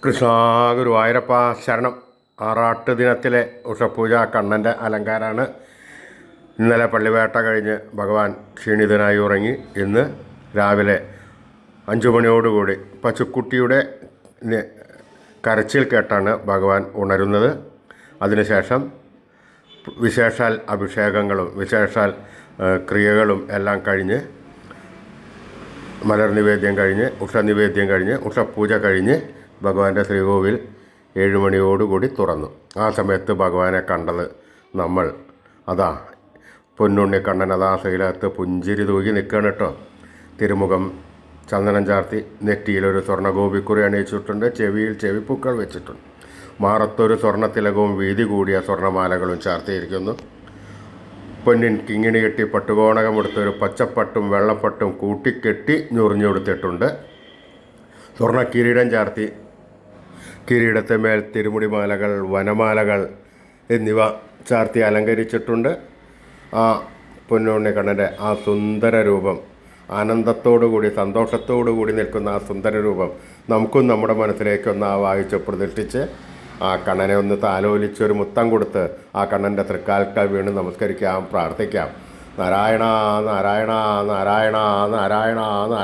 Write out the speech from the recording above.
കൃഷ്ണ ഗുരുവായൂരപ്പ ശരണം. ആറാട്ട് ദിനത്തിലെ ഉഷപൂജ കണ്ണൻ്റെ അലങ്കാരമാണ്. ഇന്നലെ പള്ളിവേട്ട കഴിഞ്ഞ് ഭഗവാൻ ക്ഷീണിതനായി ഉറങ്ങി. ഇന്ന് രാവിലെ 5 മണിയോടുകൂടി പശുക്കുട്ടിയുടെ കരച്ചിൽ കേട്ടാണ് ഭഗവാൻ ഉണരുന്നത്. അതിനുശേഷം വിശേഷാൽ അഭിഷേകങ്ങളും വിശേഷാൽ ക്രിയകളും എല്ലാം കഴിഞ്ഞ് മലർ നിവേദ്യം കഴിഞ്ഞ് ഉഷനിവേദ്യം കഴിഞ്ഞ് ഉഷപൂജ കഴിഞ്ഞ് ഭഗവാന്റെ ശ്രീകോവിൽ 7 മണിയോടുകൂടി തുറന്നു. ആ സമയത്ത് ഭഗവാനെ കണ്ടത് നമ്മൾ അതാ പൊന്നുണ്ണി കണ്ണൻ അതാ ശൈലത്ത് പുഞ്ചിരി തൂകി നിൽക്കുകയാണ് കേട്ടോ. തിരുമുഖം ചന്ദനം ചാർത്തി, നെറ്റിയിലൊരു സ്വർണ്ണഗോപിക്കുറി അണിയിച്ചിട്ടുണ്ട്, ചെവിയിൽ ചെവിപ്പൂക്കൾ വെച്ചിട്ടുണ്ട്, മാറത്തൊരു സ്വർണ്ണത്തിലകവും വീതി കൂടിയ സ്വർണ്ണമാലകളും ചാർത്തിയിരിക്കുന്നു. പൊന്നിൻ കിങ്ങിണി കെട്ടി പട്ടുകോണകമെടുത്തൊരു പച്ചപ്പട്ടും വെള്ളപ്പട്ടും കൂട്ടിക്കെട്ടി ഞൊറിഞ്ഞെടുത്തിട്ടുണ്ട്. സ്വർണ്ണ കിരീടം ചാർത്തി, കിരീടത്തിന്മേൽ തിരുമുടിമാലകൾ, വനമാലകൾ എന്നിവ ചാർത്തി അലങ്കരിച്ചിട്ടുണ്ട്. ആ പൊന്നുണ്ണി കണ്ണൻ്റെ ആ സുന്ദര രൂപം, ആനന്ദത്തോടുകൂടി സന്തോഷത്തോടുകൂടി നിൽക്കുന്ന ആ സുന്ദര രൂപം നമുക്കും നമ്മുടെ മനസ്സിലേക്കൊന്ന് വായിച്ച് പ്രതിഷ്ഠിച്ച് ആ കണ്ണനെ ഒന്ന് താലോലിച്ചൊരു മുത്തം കൊടുത്ത് ആ കണ്ണൻ്റെ തൃക്കാൽക്കൽ വീണ് നമസ്കരിക്കാം, പ്രാർത്ഥിക്കാം. നാരായണ നാരായണ നാരായണ നാരായണ നാരായണ.